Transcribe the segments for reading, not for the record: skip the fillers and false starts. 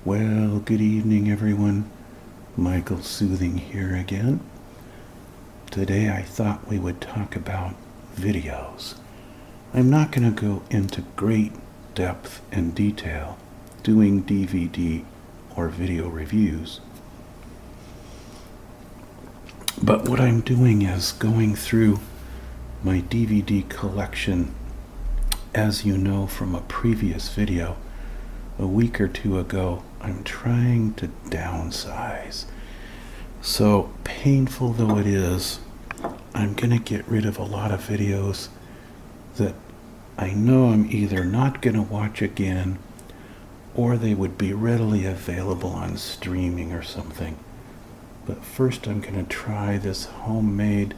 Well, good evening, everyone. Michael Soothing here again. Today I thought we would talk about videos. I'm not going to go into great depth and detail doing DVD or video reviews, but what I'm doing is going through my DVD collection. As you know from a previous video, a week or two ago, I'm trying to downsize. So, painful though it is, I'm going to get rid of a lot of videos that I know I'm either not going to watch again or they would be readily available on streaming or something. But first, I'm going to try this homemade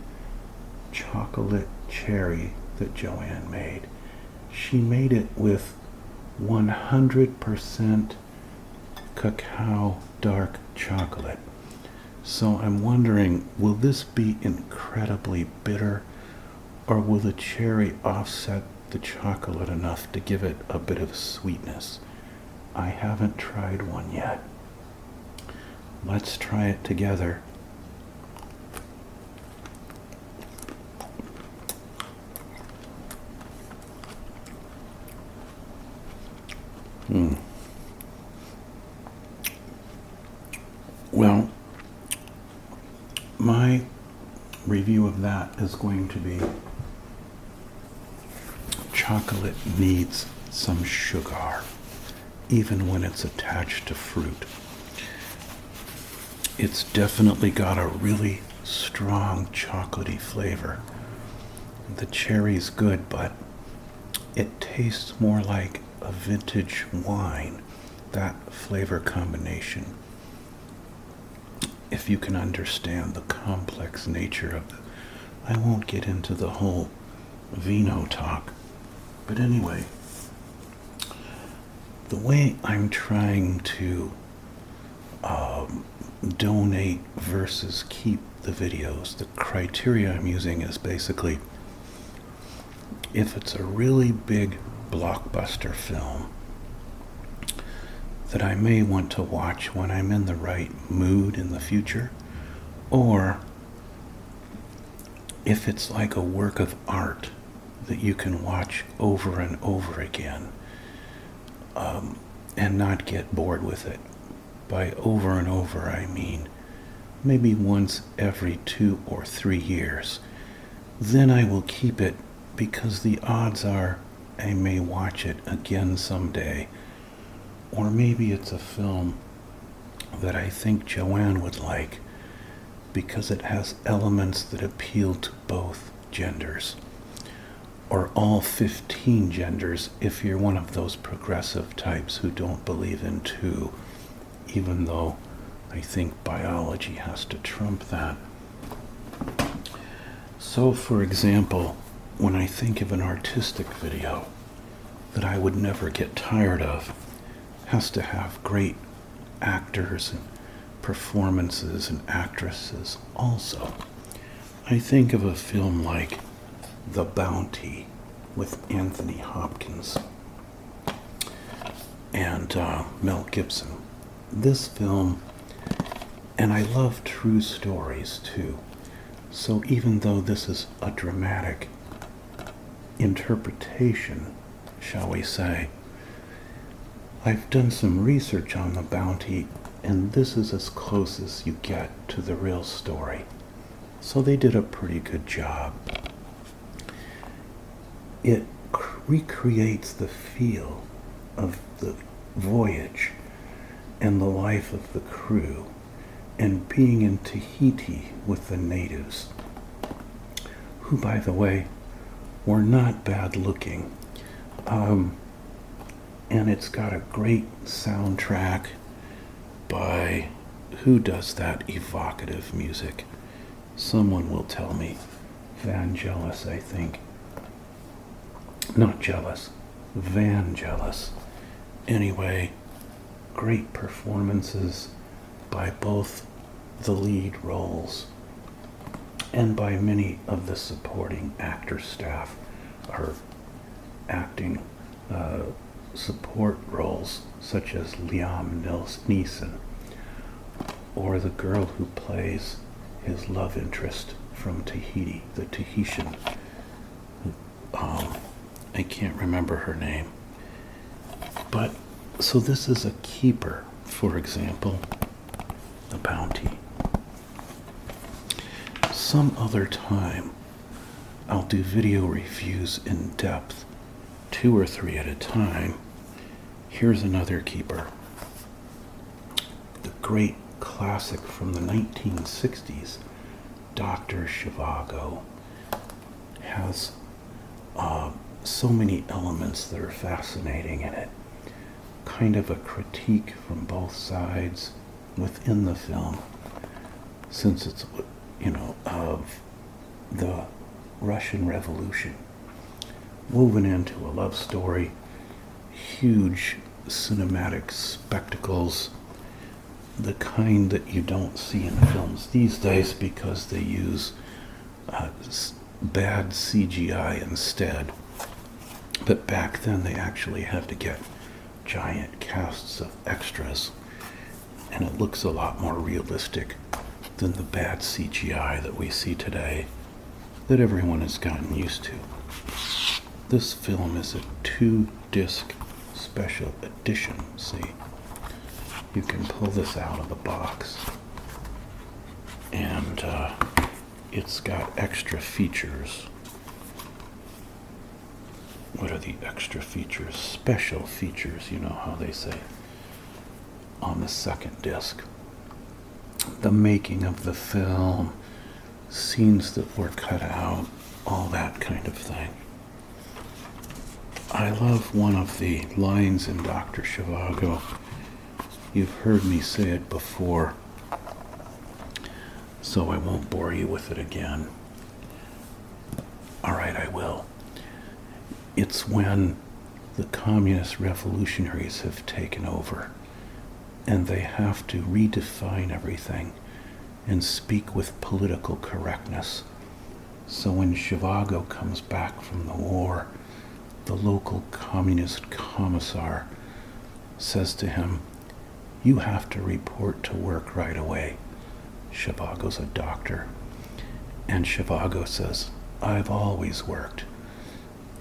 chocolate cherry that Joanne made. She made it with 100% cacao dark chocolate. So I'm wondering, will this be incredibly bitter, or will the cherry offset the chocolate enough to give it a bit of sweetness? I haven't tried one yet. Let's try it together. Well, my review of that is going to be chocolate needs some sugar, even when it's attached to fruit. It's definitely got a really strong chocolatey flavor. The cherry's good, but it tastes more like a vintage wine, that flavor combination. If you can understand the complex nature of I won't get into the whole vino talk. But anyway, the way I'm trying to donate versus keep the videos, the criteria I'm using is basically if it's a really big blockbuster film that I may want to watch when I'm in the right mood in the future, or if it's like a work of art that you can watch over and over again and not get bored with it. By over and over, I mean maybe once every 2 or 3 years. Then I will keep it because the odds are I may watch it again someday. Or maybe it's a film that I think Joanne would like because it has elements that appeal to both genders, or all 15 genders if you're one of those progressive types who don't believe in two, even though I think biology has to trump that. So, for example, when I think of an artistic video that I would never get tired of, has to have great actors and performances and actresses also. I think of a film like The Bounty with Anthony Hopkins and Mel Gibson. This film, and I love true stories too, so even though this is a dramatic interpretation, shall we say, I've done some research on The Bounty, and this is as close as you get to the real story. So they did a pretty good job. It recreates the feel of the voyage and the life of the crew and being in Tahiti with the natives, who, by the way, were not bad looking. And it's got a great soundtrack by who does that evocative music? Someone will tell me. Vangelis, I think. Not Jealous. Vangelis. Anyway, great performances by both the lead roles and by many of the supporting actor staff or acting support roles such as Liam Neeson, or the girl who plays his love interest from Tahiti, the Tahitian. I can't remember her name. But, so this is a keeper, for example, The Bounty. Some other time, I'll do video reviews in depth, 2 or 3 at a time. Here's another keeper. The great classic from the 1960s, Dr. Zhivago, has so many elements that are fascinating in it. Kind of a critique from both sides within the film, since it's, of the Russian Revolution, woven into a love story, huge cinematic spectacles, the kind that you don't see in films these days because they use bad CGI instead. But back then they actually had to get giant casts of extras, and it looks a lot more realistic than the bad CGI that we see today that everyone has gotten used to. This film is a 2-disc special edition. See, you can pull this out of the box, and it's got extra features. What are the extra features? Special features, you know how they say, on the second disc. The making of the film, scenes that were cut out, all that kind of thing. I love one of the lines in Dr. Zhivago. You've heard me say it before, so I won't bore you with it again. All right, I will. It's when the communist revolutionaries have taken over and they have to redefine everything and speak with political correctness. So when Zhivago comes back from the war, the local communist commissar says to him, "You have to report to work right away." Zhivago's a doctor. And Zhivago says, "I've always worked."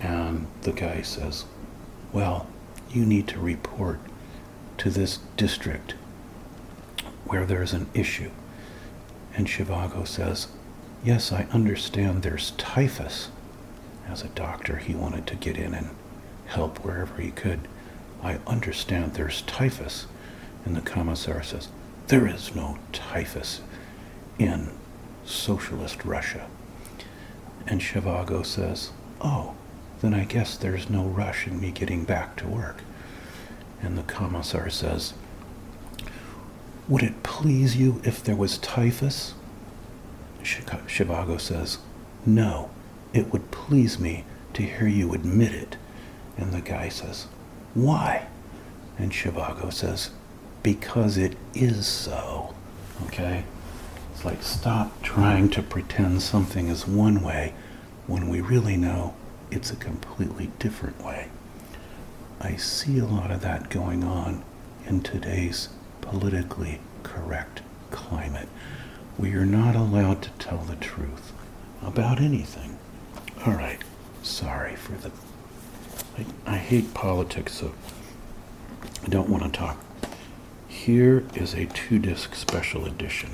And the guy says, "Well, you need to report to this district where there's an issue." And Zhivago says, "Yes, I understand there's typhus." As a doctor, he wanted to get in and help wherever he could. "I understand there's typhus." And the commissar says, "There is no typhus in socialist Russia." And Zhivago says, "Oh, then I guess there's no rush in me getting back to work." And the commissar says, "Would it please you if there was typhus?" Zhivago says, "No, it would please me to hear you admit it." And the guy says, "Why?" And Zhivago says, "Because it is so." Okay? It's like, stop trying to pretend something is one way when we really know it's a completely different way. I see a lot of that going on in today's politically correct climate. We are not allowed to tell the truth about anything. All right, sorry for the... I hate politics, so I don't want to talk. Here is a 2-disc special edition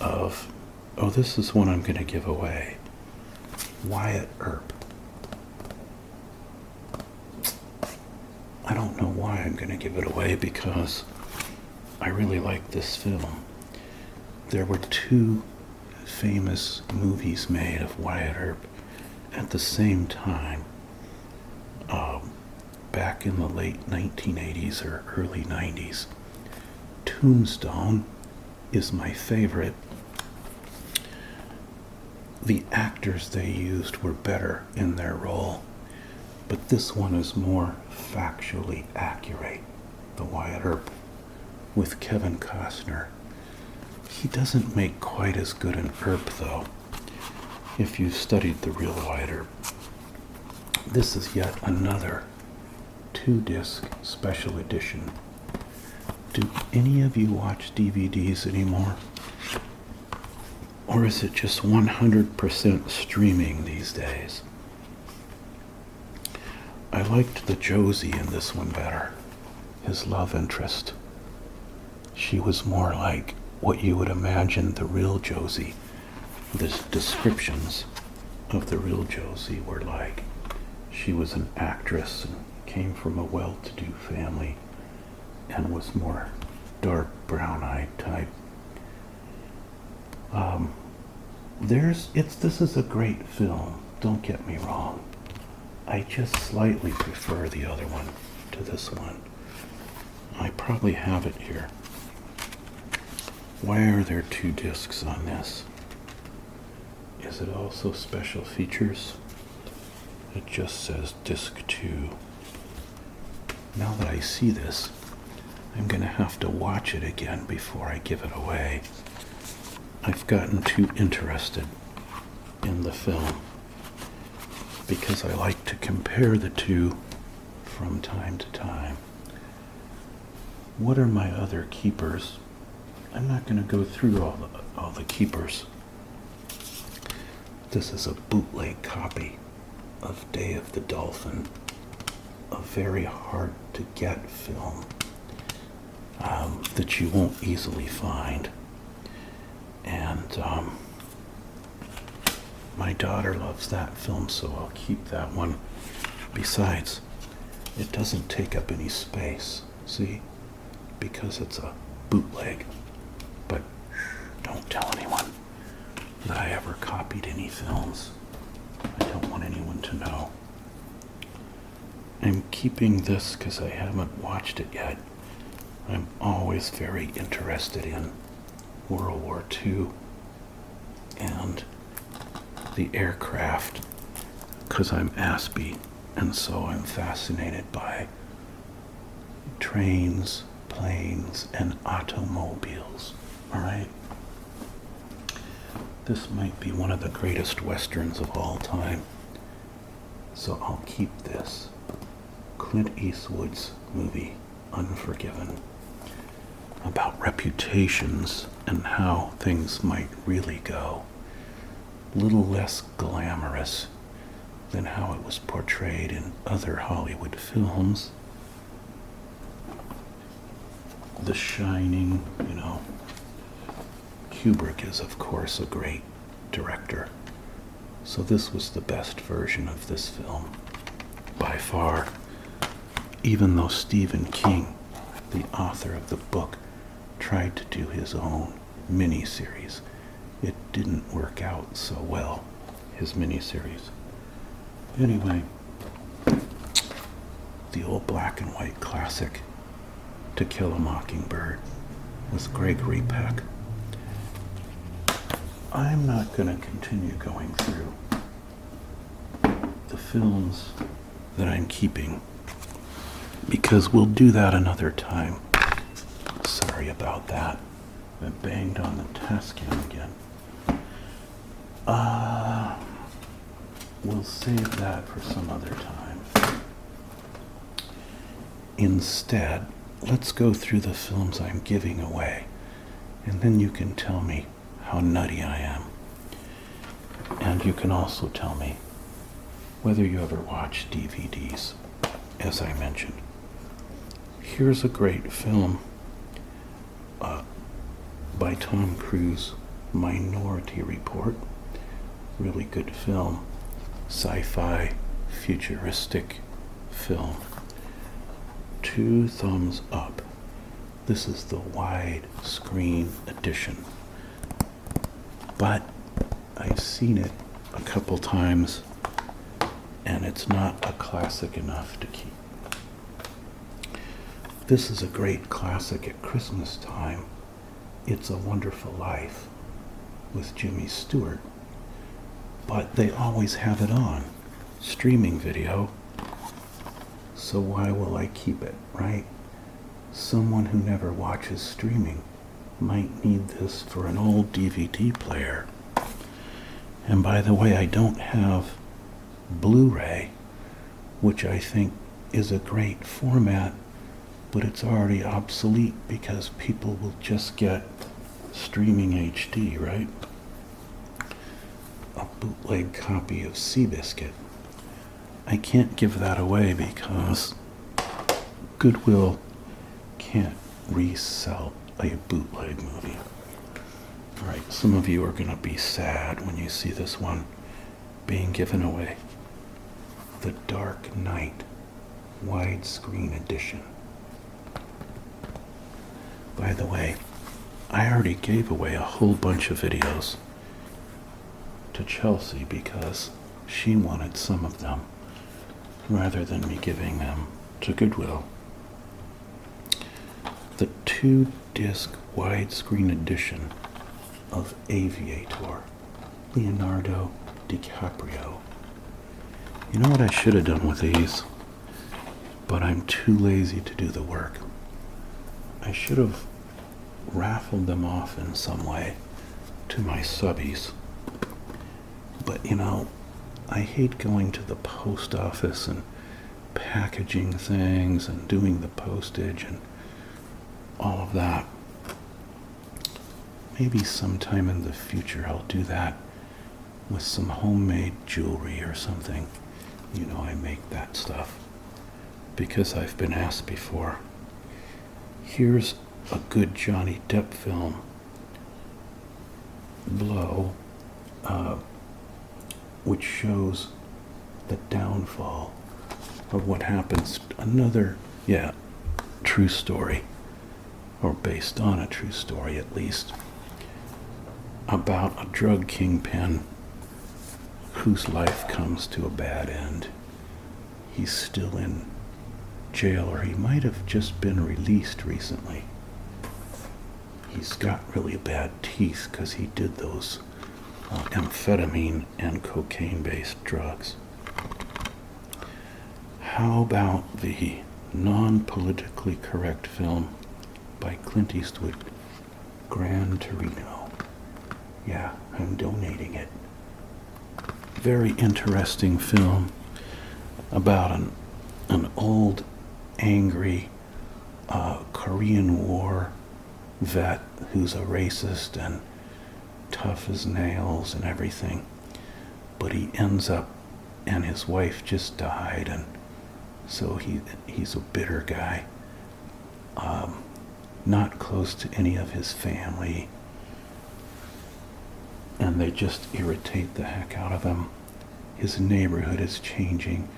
of... Oh, this is one I'm going to give away. Wyatt Earp. I don't know why I'm going to give it away, because I really like this film. There were 2 famous movies made of Wyatt Earp at the same time, back in the late 1980s or early 90s. Tombstone is my favorite. The actors they used were better in their role, but this one is more factually accurate. The Wyatt Earp with Kevin Costner. He doesn't make quite as good an Earp, though, if you've studied the real Wyatt Earp. This is yet another 2-disc special edition. Do any of you watch DVDs anymore? Or is it just 100% streaming these days? I liked the Josie in this one better, his love interest. She was more like what you would imagine the real Josie. The descriptions of the real Josie were like. She was an actress and came from a well-to-do family and was more dark brown-eyed type. This is a great film, don't get me wrong. I just slightly prefer the other one to this one. I probably have it here. Why are there 2 discs on this? Is it also special features? It just says disc 2. Now that I see this, I'm going to have to watch it again before I give it away. I've gotten too interested in the film because I like to compare the two from time to time. What are my other keepers? I'm not going to go through all the keepers. This is a bootleg copy of Day of the Dolphin, a very hard to get film that you won't easily find. And my daughter loves that film, so I'll keep that one. Besides, it doesn't take up any space, see? Because it's a bootleg. But don't tell anyone that I ever copied any films. I don't want anyone to know. I'm keeping this because I haven't watched it yet. I'm always very interested in World War II and the aircraft because I'm Aspie, and so I'm fascinated by trains, planes, and automobiles. All right? This might be one of the greatest westerns of all time, so I'll keep this. Clint Eastwood's movie, Unforgiven, about reputations and how things might really go. A little less glamorous than how it was portrayed in other Hollywood films. The Shining, Kubrick is, of course, a great director. So this was the best version of this film, by far. Even though Stephen King, the author of the book, tried to do his own miniseries, it didn't work out so well, his miniseries. Anyway, the old black and white classic, To Kill a Mockingbird, with Gregory Peck. I'm not going to continue going through the films that I'm keeping because we'll do that another time. Sorry about that. I banged on the Tascam again. We'll save that for some other time. Instead, let's go through the films I'm giving away, and then you can tell me how nutty I am. And you can also tell me whether you ever watch DVDs, as I mentioned. Here's a great film by Tom Cruise, Minority Report. Really good film. Sci-fi, futuristic film. 2 thumbs up. This is the wide-screen edition. But I've seen it a couple times, and it's not a classic enough to keep. This is a great classic at Christmas time. It's a Wonderful Life with Jimmy Stewart. But they always have it on streaming video. So why will I keep it, right? Someone who never watches streaming might need this for an old DVD player. And by the way, I don't have Blu-ray, which I think is a great format, but it's already obsolete because people will just get streaming HD, right? A bootleg copy of Seabiscuit. I can't give that away because Goodwill can't resell a bootleg movie. Alright, some of you are going to be sad when you see this one being given away. The Dark Knight widescreen edition. By the way, I already gave away a whole bunch of videos to Chelsea because she wanted some of them rather than me giving them to Goodwill. The 2-disc widescreen edition of Aviator, Leonardo DiCaprio. You know what I should have done with these? But I'm too lazy to do the work. I should have raffled them off in some way to my subbies. But you know, I hate going to the post office and packaging things and doing the postage and all of that. Maybe sometime in the future I'll do that with some homemade jewelry or something. You know, I make that stuff because I've been asked before. Here's a good Johnny Depp film, Blow, which shows the downfall of what happens. Another, true story, or based on a true story at least, about a drug kingpin whose life comes to a bad end. He's still in jail, or he might have just been released recently. He's got really bad teeth because he did those amphetamine and cocaine-based drugs. How about the non-politically correct film by Clint Eastwood, Gran Torino? Yeah, I'm donating it. Very interesting film about an old, angry Korean War vet who's a racist and tough as nails and everything. But he ends up, and his wife just died, and so he's a bitter guy. Not close to any of his family. And they just irritate the heck out of him. His neighborhood is changing.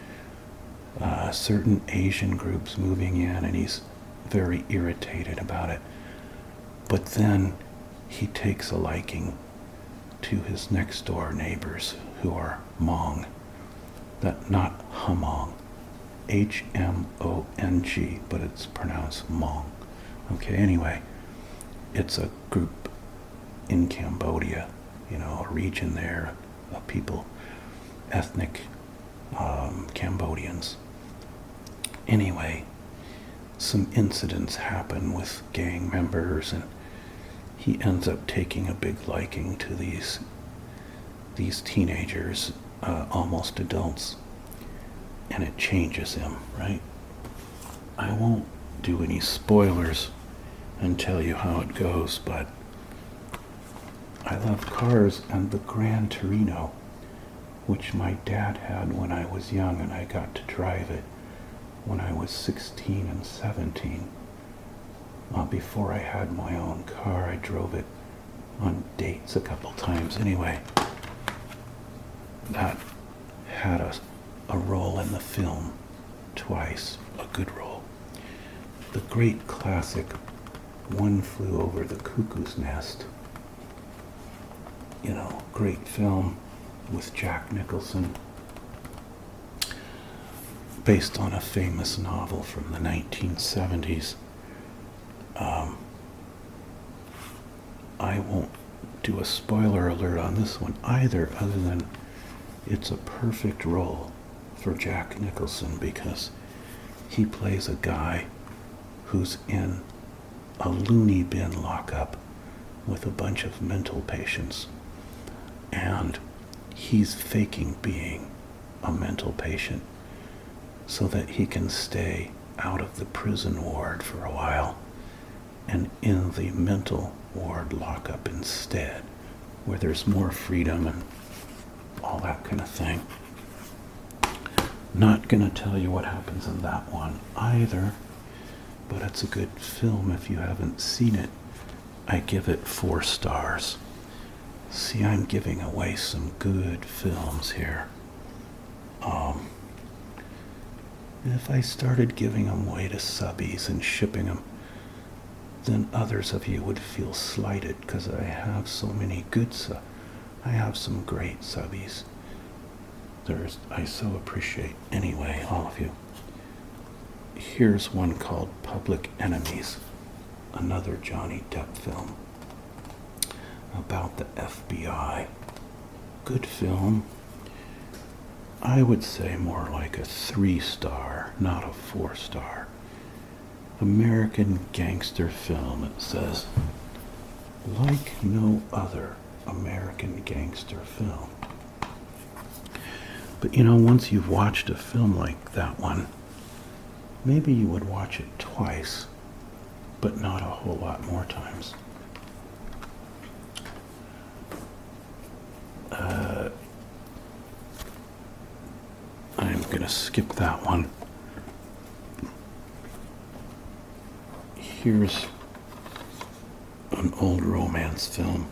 Certain Asian groups moving in, and he's very irritated about it. But then he takes a liking to his next door neighbors who are Hmong. Not Hmong, Hmong, but it's pronounced Hmong. Okay, anyway, it's a group in Cambodia, a region there of people, ethnic Cambodians. Anyway, some incidents happen with gang members, and he ends up taking a big liking to these teenagers, almost adults, and it changes him, right? I won't do any spoilers and tell you how it goes, but I love cars, and the Gran Torino, which my dad had when I was young, and I got to drive it when I was 16 and 17. Before I had my own car, I drove it on dates a couple times. Anyway, that had a role in the film twice, a good role. The great classic One Flew Over the Cuckoo's Nest, great film with Jack Nicholson, based on a famous novel from the 1970s. I won't do a spoiler alert on this one either, other than it's a perfect role for Jack Nicholson because he plays a guy who's in a loony bin lockup with a bunch of mental patients, and he's faking being a mental patient so that he can stay out of the prison ward for a while and in the mental ward lockup instead, where there's more freedom and all that kind of thing. Not gonna tell you what happens in that one either, but it's a good film if you haven't seen it. I give it 4 stars. See, I'm giving away some good films here. If I started giving them away to subbies and shipping them, then others of you would feel slighted because I have so many good I have some great subbies. I so appreciate, anyway, all of you. Here's one called Public Enemies, another Johnny Depp film about the FBI. Good film. I would say more like a 3-star, not a 4-star. American gangster film, it says. Like no other American gangster film. But you know, once you've watched a film like that one, maybe you would watch it twice, but not a whole lot more times. I'm gonna skip that one. Here's an old romance film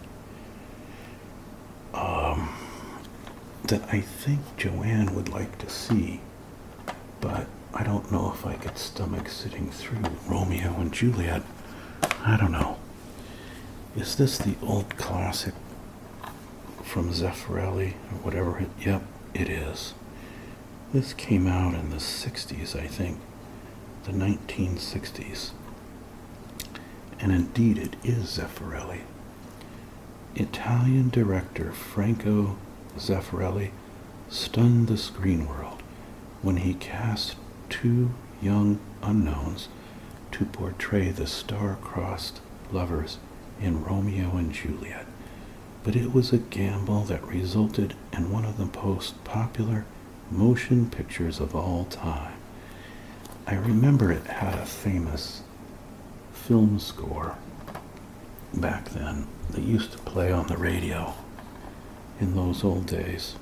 that I think Joanne would like to see, but I don't know if I could stomach sitting through Romeo and Juliet. I don't know. Is this the old classic from Zeffirelli or whatever? Yep, it is. This came out in the 60s, I think, the 1960s. And indeed it is Zeffirelli. Italian director Franco Zeffirelli stunned the screen world when he cast 2 young unknowns to portray the star-crossed lovers in Romeo and Juliet. But it was a gamble that resulted in one of the most popular motion pictures of all time. I remember it had a famous film score back then that used to play on the radio in those old days.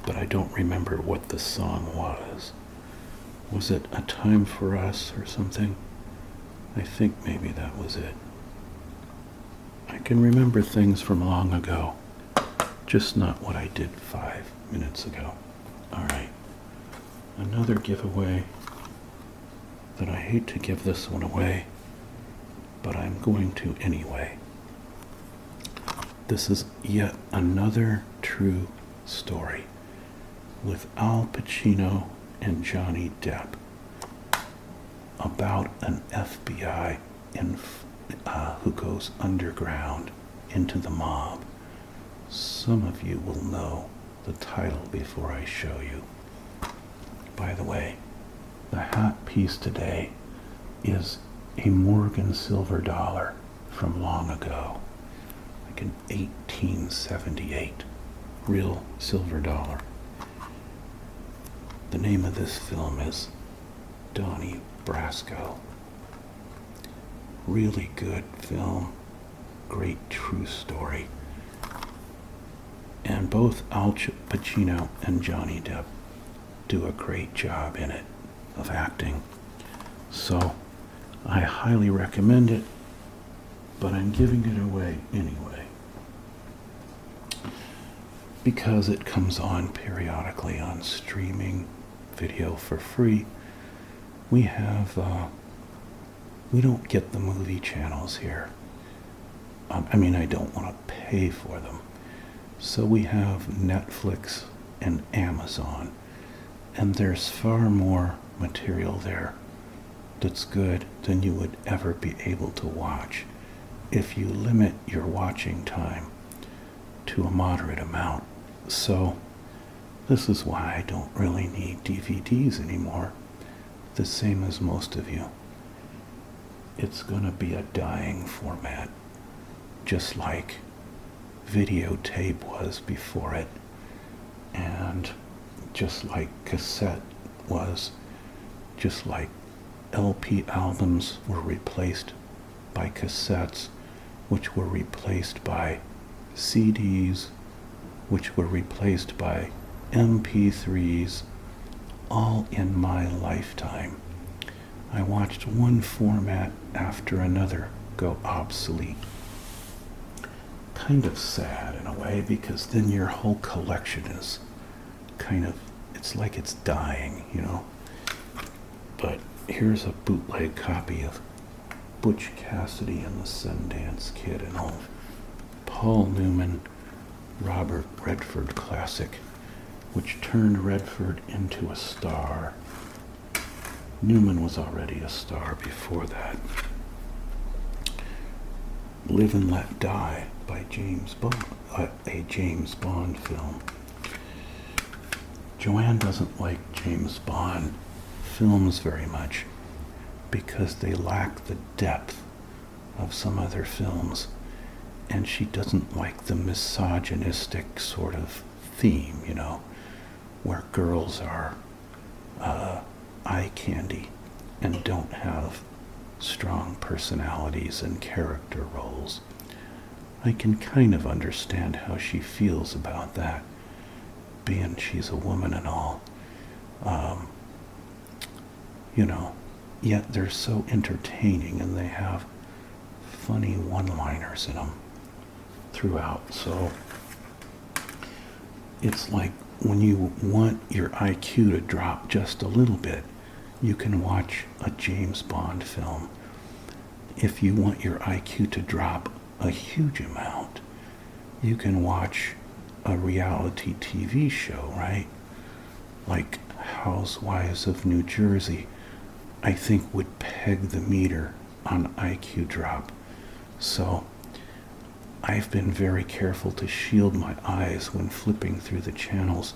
But I don't remember what the song was. Was it A Time for Us or something? I think maybe that was it. I can remember things from long ago, just not what I did 5 minutes ago. All right, another giveaway that I hate to give this one away, but I'm going to anyway. This is yet another true story with Al Pacino and Johnny Depp about an FBI who goes underground into the mob. Some of you will know the title before I show you. By the way, the hat piece today is a Morgan silver dollar from long ago, like in 1878, real silver dollar. The name of this film is Donnie Brasco. Really good film, great true story. And both Al Pacino and Johnny Depp do a great job in it of acting. So I highly recommend it, but I'm giving it away anyway because it comes on periodically on streaming video for free. We don't get the movie channels here. I don't want to pay for them. So we have Netflix and Amazon, and there's far more material there that's good than you would ever be able to watch if you limit your watching time to a moderate amount. So this is why I don't really need DVDs anymore, the same as most of you. It's gonna be a dying format, just like videotape was before it, and just like cassette was, just like LP albums were replaced by cassettes, which were replaced by CDs, which were replaced by MP3s, all in my lifetime. I watched one format after another go obsolete. Kind of sad in a way, because then your whole collection is kind of, it's like it's dying, you know. But here's a bootleg copy of Butch Cassidy and the Sundance Kid, an old Paul Newman, Robert Redford classic, which turned Redford into a star. Newman was already a star before that. Live and Let Die by James Bond, a James Bond film. Joanne doesn't like James Bond films very much because they lack the depth of some other films, and she doesn't like the misogynistic sort of theme, you know, where girls are eye candy and don't have strong personalities and character roles. I can kind of understand how she feels about that, being she's a woman and all. You know, yet they're so entertaining and they have funny one-liners in them throughout. So it's like when you want your IQ to drop just a little bit, you can watch a James Bond film. If you want your IQ to drop a huge amount, you can watch a reality TV show, right? Like Housewives of New Jersey, I think would peg the meter on IQ drop. So I've been very careful to shield my eyes when flipping through the channels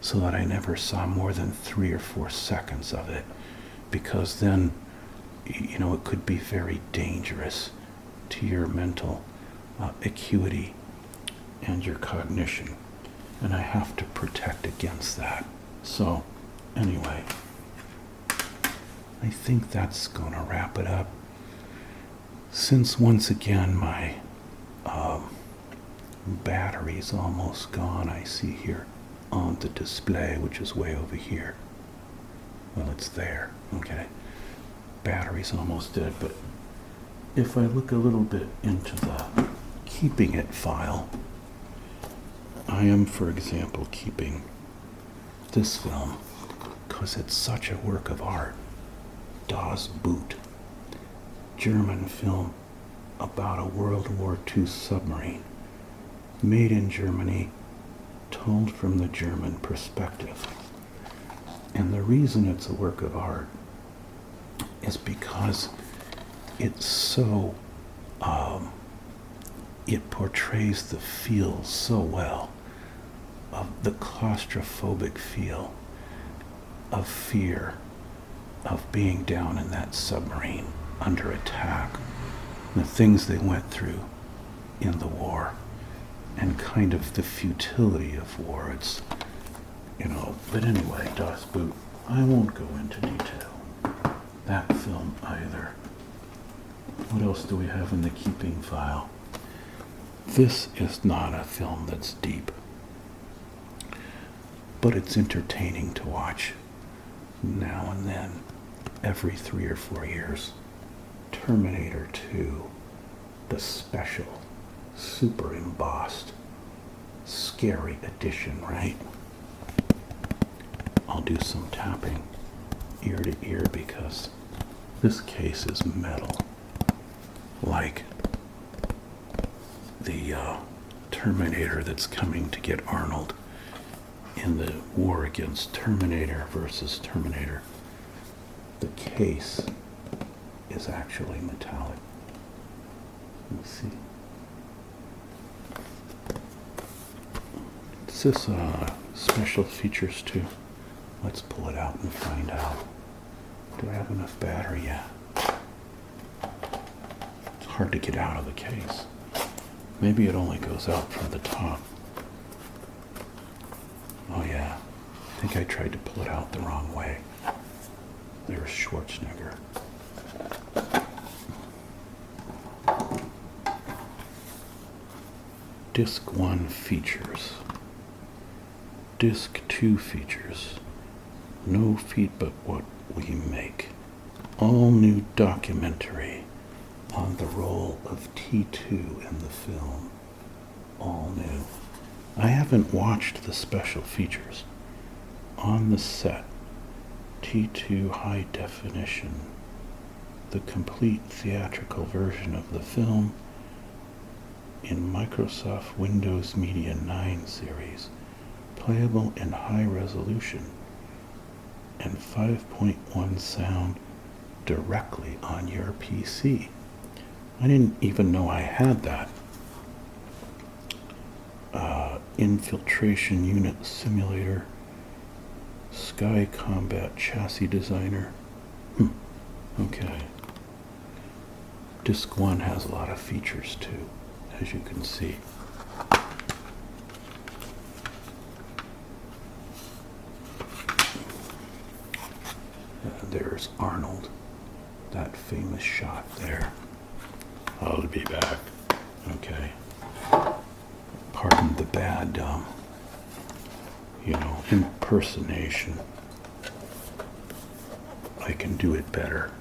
so that I never saw more than 3 or 4 seconds of it, because then, you know, it could be very dangerous to your mental acuity and your cognition, and I have to protect against that. So anyway, I think that's gonna wrap it up. Since once again my battery's almost gone, I see here on the display, which is way over here. Well, it's there, okay. Battery's almost dead, but if I look a little bit into the keeping it file, I am, for example, keeping this film because it's such a work of art. Das Boot, German film about a World War II submarine, made in Germany, told from the German perspective. And the reason it's a work of art is because it's so, it portrays the feel so well of the claustrophobic feel of fear of being down in that submarine under attack, the things they went through in the war, and kind of the futility of war. It's, you know, but anyway, Das Boot, I won't go into detail. That film either. What else do we have in the keeping file? This is not a film that's deep, but it's entertaining to watch now and then, every 3 or 4 years. Terminator 2, the special, super embossed, scary edition, right? I'll do some tapping ear to ear because this case is metal, like the Terminator that's coming to get Arnold in the war against Terminator versus Terminator. The case is actually metallic. Let me see. Is this special features too? Let's pull it out and find out. Do I have enough battery? Yeah. It's hard to get out of the case. Maybe it only goes out from the top. Oh yeah. think I tried to pull it out the wrong way. There's Schwarzenegger. Disc 1 features. Disc 2 features. No feet but what we make. All new documentary on the role of T2 in the film. All new. I haven't watched the special features. On the set, T2 high definition, the complete theatrical version of the film in Microsoft Windows Media 9 series, playable in high resolution and 5.1 sound directly on your PC. I didn't even know I had that. Infiltration Unit Simulator, Sky Combat Chassis Designer. Okay. Disc 1 has a lot of features too, as you can see. There's Arnold, that famous shot there. I'll be back. Okay. Pardon the bad, impersonation. I can do it better,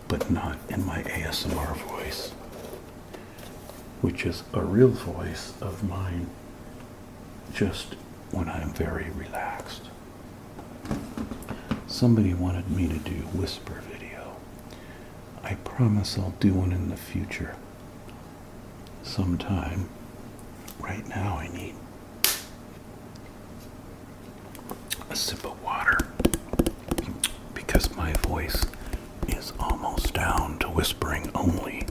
but not in my ASMR voice, which is a real voice of mine just when I'm very relaxed. Somebody wanted me to do whisper video. I promise I'll do one in the future. Sometime. Right now I need a sip of water because my voice is almost down to whispering only.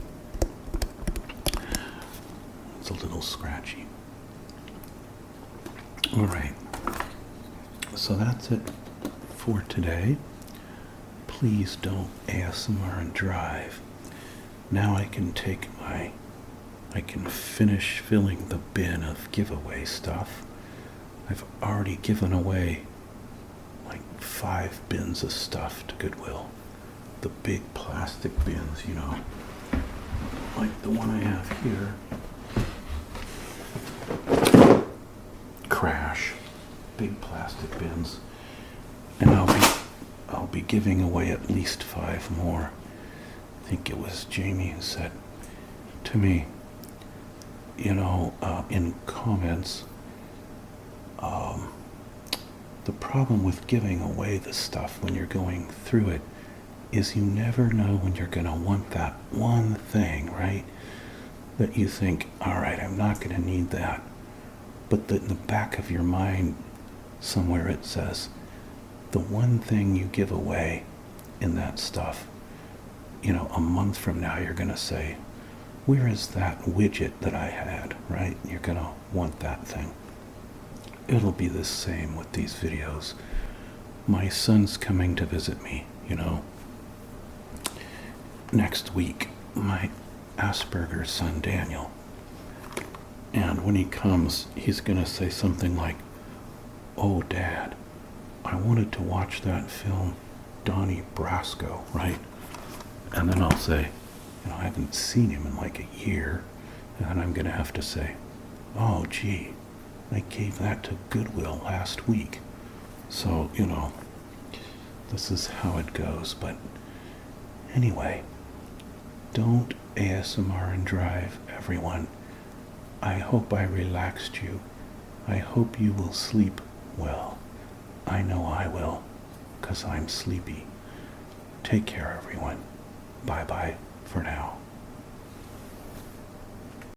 It's a little scratchy. All right. So that's it for today. Please don't ASMR and drive. Now I can finish filling the bin of giveaway stuff. I've already given away like 5 bins of stuff to Goodwill. The big plastic bins, like the one I have here. Crash. Big plastic bins. And I'll be giving away at least 5 more. I think it was Jamie who said to me, in comments, the problem with giving away the stuff when you're going through it is you never know when you're going to want that one thing, right? That you think, all right, I'm not going to need that. But in the back of your mind, somewhere it says, the one thing you give away in that stuff, a month from now, you're going to say, where is that widget that I had, right? You're going to want that thing. It'll be the same with these videos. My son's coming to visit me, next week. My Asperger's son, Daniel. And when he comes, he's going to say something like, oh, Dad, I wanted to watch that film, Donnie Brasco, right? And then I'll say, I haven't seen him in like a year. And then I'm going to have to say, oh, gee, I gave that to Goodwill last week. So, this is how it goes. But anyway, don't ASMR and drive, everyone. I hope I relaxed you. I hope you will sleep well. I know I will, 'cause I'm sleepy. Take care, everyone. Bye-bye for now.